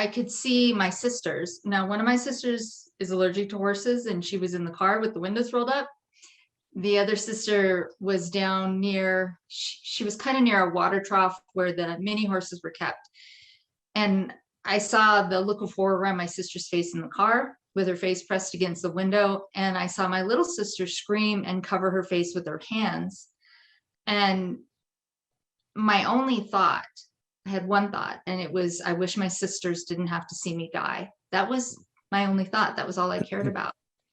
I could see my sisters. Now, one of my sisters is allergic to horses, and she was in the car with the windows rolled up. The other sister was down near, she was kind of near a water trough where the mini horses were kept. And I saw the look of horror on my sister's face in the car with her face pressed against the window. And I saw my little sister scream and cover her face with her hands. And my only thought, I had one thought, and it was, I wish my sisters didn't have to see me die. That was my only thought. That was all I cared about.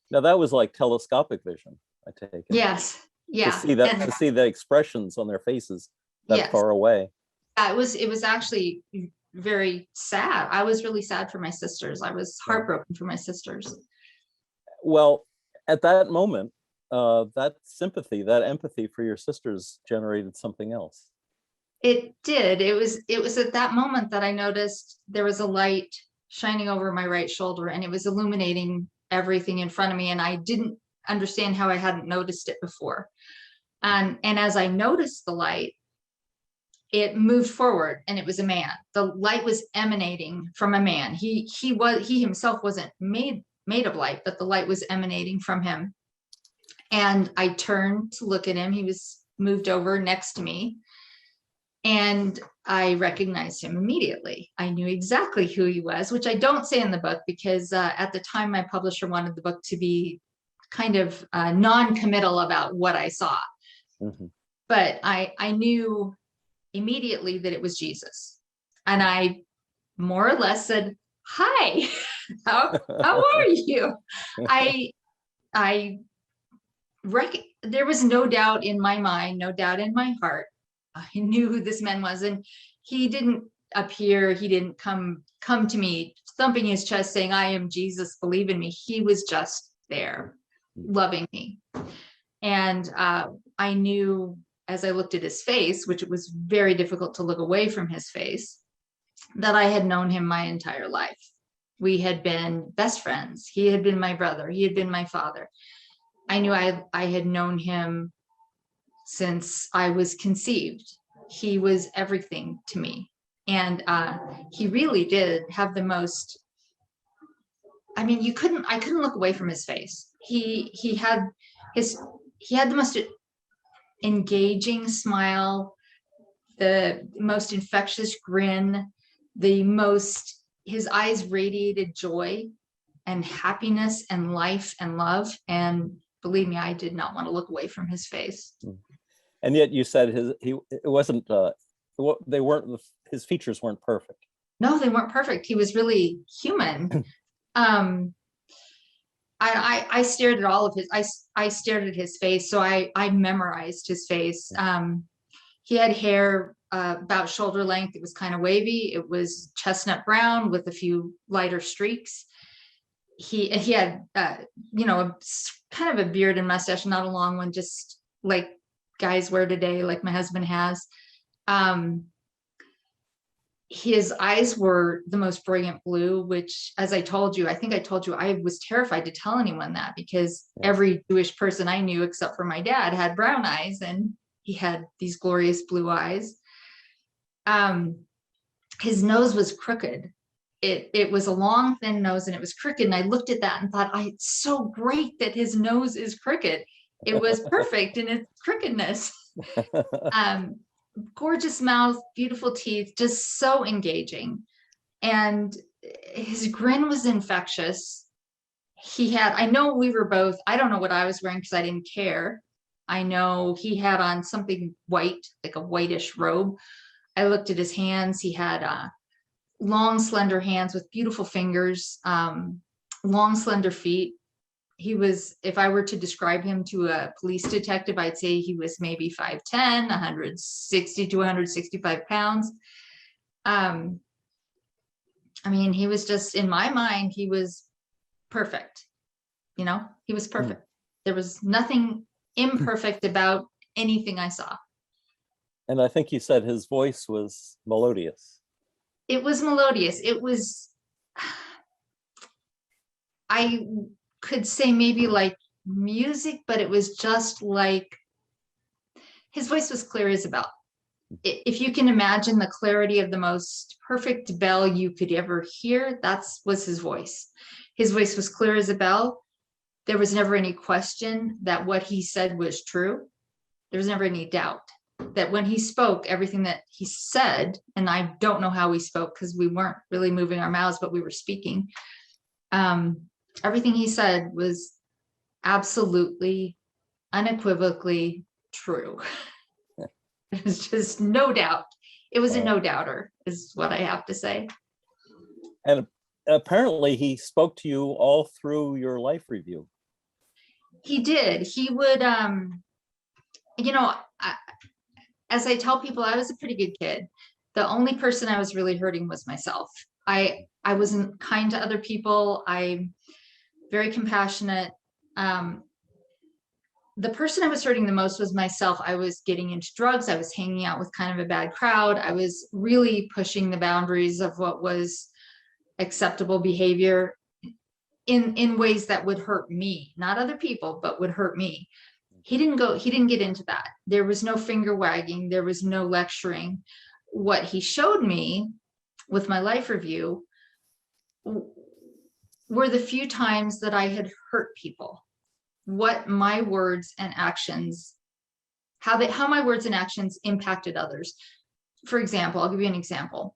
Now that was like telescopic vision, I take it. Yes. Yeah. To see that, to see the expressions on their faces that yes. far away. Yeah, it was actually very sad. I was really sad for my sisters. I was heartbroken for my sisters. Well, at that moment, that sympathy, that empathy for your sisters generated something else. It did. It was at that moment that I noticed there was a light shining over my right shoulder, and it was illuminating everything in front of me. And I didn't understand how I hadn't noticed it before. And as I noticed the light, it moved forward, and it was a man. The light was emanating from a man. He himself wasn't made of light, but the light was emanating from him. And I turned to look at him. He was moved over next to me, and I recognized him immediately. I knew exactly who he was, which I don't say in the book because at the time my publisher wanted the book to be kind of non-committal about what I saw. Mm-hmm. But I knew immediately that it was Jesus. And I more or less said, "Hi, how are you?" There was no doubt in my mind, no doubt in my heart. I knew who this man was, and he didn't appear. He didn't come to me thumping his chest saying, "I am Jesus, believe in me." He was just there, loving me. And I knew as I looked at his face, which it was very difficult to look away from his face, that I had known him my entire life. We had been best friends. He had been my brother. He had been my father. I knew I had known him since I was conceived. He was everything to me. And he really did have the most, I mean, I couldn't look away from his face. He had the most engaging smile, the most infectious grin, his eyes radiated joy and happiness and life and love. And believe me, I did not want to look away from his face. And yet you said his features weren't perfect. No, they weren't perfect. He was really human. I stared at all of his, I stared at his face. So I memorized his face. He had hair about shoulder length. It was kind of wavy. It was chestnut brown with a few lighter streaks. He had, kind of a beard and mustache, not a long one, just like guys wear today, like my husband has. His eyes were the most brilliant blue, which, as I told you, I was terrified to tell anyone that because every Jewish person I knew, except for my dad, had brown eyes, and he had these glorious blue eyes. His nose was crooked. It was a long, thin nose, and it was crooked. And I looked at that and thought, it's so great that his nose is crooked. It was perfect in its crookedness. Gorgeous mouth, beautiful teeth, just so engaging. And his grin was infectious. I know we were both, I don't know what I was wearing because I didn't care. I know he had on something white, like a whitish robe. I looked at his hands. He had long, slender hands with beautiful fingers, long, slender feet. He was, if I were to describe him to a police detective, I'd say he was maybe 5'10", 160 to 165 pounds. I mean, he was just, in my mind, he was perfect. He was perfect. There was nothing imperfect about anything I saw. And I think you said his voice was melodious. It was melodious. It was, I could say maybe like music, but it was just like, his voice was clear as a bell. if you can imagine the clarity of the most perfect bell you could ever hear, was his voice. His voice was clear as a bell. There was never any question that what he said was true. There was never any doubt that when he spoke, everything that he said, and I don't know how we spoke because we weren't really moving our mouths, but we were speaking. Everything he said was absolutely, unequivocally true. It was just no doubt. It was a no doubter, is what I have to say. And apparently he spoke to you all through your life review. He did. He would, as I tell people, I was a pretty good kid. The only person I was really hurting was myself. I wasn't kind to other people. I'm very compassionate. The person I was hurting the most was myself. I was getting into drugs. I was hanging out with kind of a bad crowd. I was really pushing the boundaries of what was acceptable behavior in ways that would hurt me, not other people, but would hurt me. He didn't get into that. There was no finger wagging. There was no lecturing. What he showed me with my life review were the few times that I had hurt people, what my words and actions, how my words and actions impacted others. For example, I'll give you an example.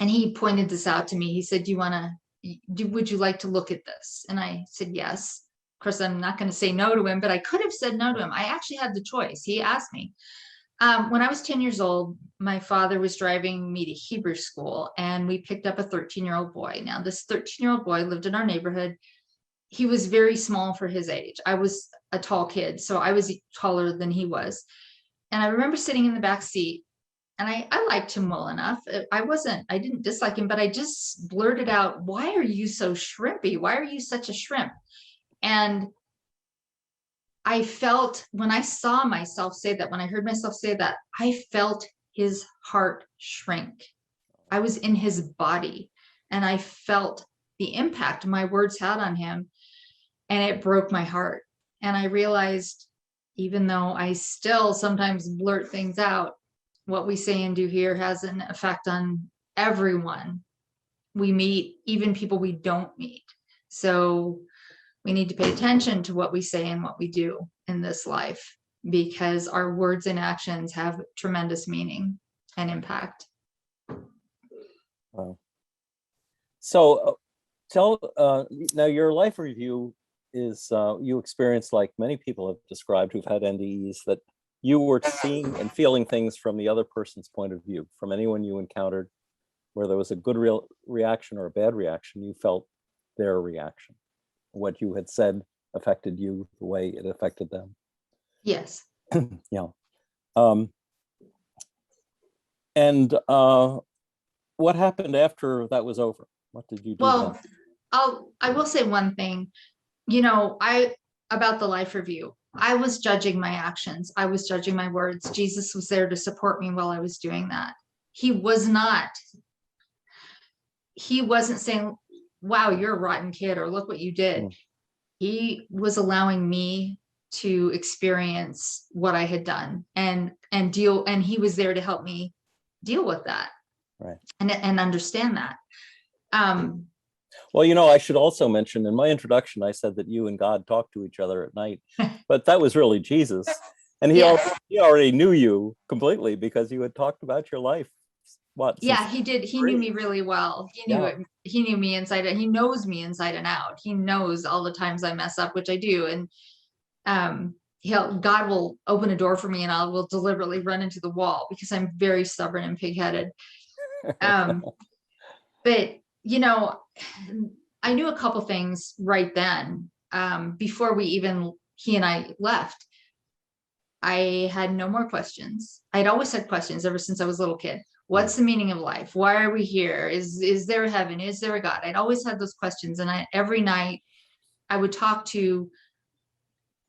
And he pointed this out to me. He said, would you like to look at this? And I said, yes. Of course, I'm not going to say no to him, but I could have said no to him. I actually had the choice. He asked me. When I was 10 years old, my father was driving me to Hebrew school, and we picked up a 13-year-old boy. Now, this 13-year-old boy lived in our neighborhood. He was very small for his age. I was a tall kid, so I was taller than he was. And I remember sitting in the back seat, and I liked him well enough. I didn't dislike him, but I just blurted out, "Why are you so shrimpy? Why are you such a shrimp?" And I felt, when I saw myself say that, when I heard myself say that, I felt his heart shrink. I was in his body, and I felt the impact my words had on him, and it broke my heart. And I realized, even though I still sometimes blurt things out, what we say and do here has an effect on everyone we meet, even people we don't meet. So we need to pay attention to what we say and what we do in this life, because our words and actions have tremendous meaning and impact. Wow. So now your life review is, you experienced, like many people have described who've had NDEs, that you were seeing and feeling things from the other person's point of view. From anyone you encountered, where there was a good reaction or a bad reaction, you felt their reaction. What you had said affected you the way it affected them. Yes. Yeah. And what happened after that was over? What did you do? Well, I will say one thing, about the life review. I was judging my actions. I was judging my words. Jesus was there to support me while I was doing that. He wasn't saying, "Wow, you're a rotten kid," or "Look what you did." He was allowing me to experience what I had done and he was there to help me deal with that. Right. And understand that. Well, I should also mention, in my introduction, I said that you and God talked to each other at night, but that was really Jesus. And he already knew you completely, because you had talked about your life. Yeah, he did. He knew me really well. He knew it. He knew me inside out. He knows me inside and out. He knows all the times I mess up, which I do. And God will open a door for me, and I will deliberately run into the wall, because I'm very stubborn and pigheaded. But I knew a couple things right then, before he and I left. I had no more questions. I'd always had questions ever since I was a little kid. What's the meaning of life? Why are we here? Is there a heaven? Is there a God? I'd always had those questions. And every night I would talk to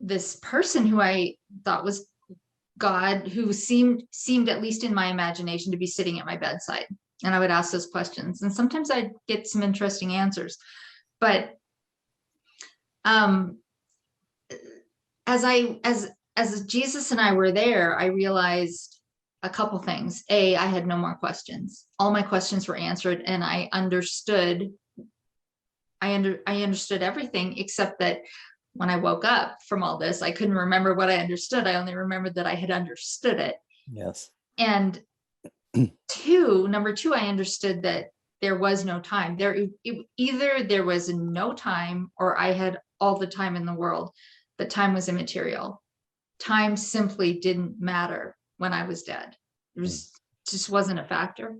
this person who I thought was God, who seemed, at least in my imagination, to be sitting at my bedside. And I would ask those questions. And sometimes I'd get some interesting answers. But as Jesus and I were there, I realized a couple things. A, I had no more questions. All my questions were answered, and I understood. I understood everything, except that when I woke up from all this, I couldn't remember what I understood. I only remembered that I had understood it. Yes. And number two, I understood that there was no time. Either there was no time, or I had all the time in the world, but time was immaterial. Time simply didn't matter when I was dead. It just wasn't a factor.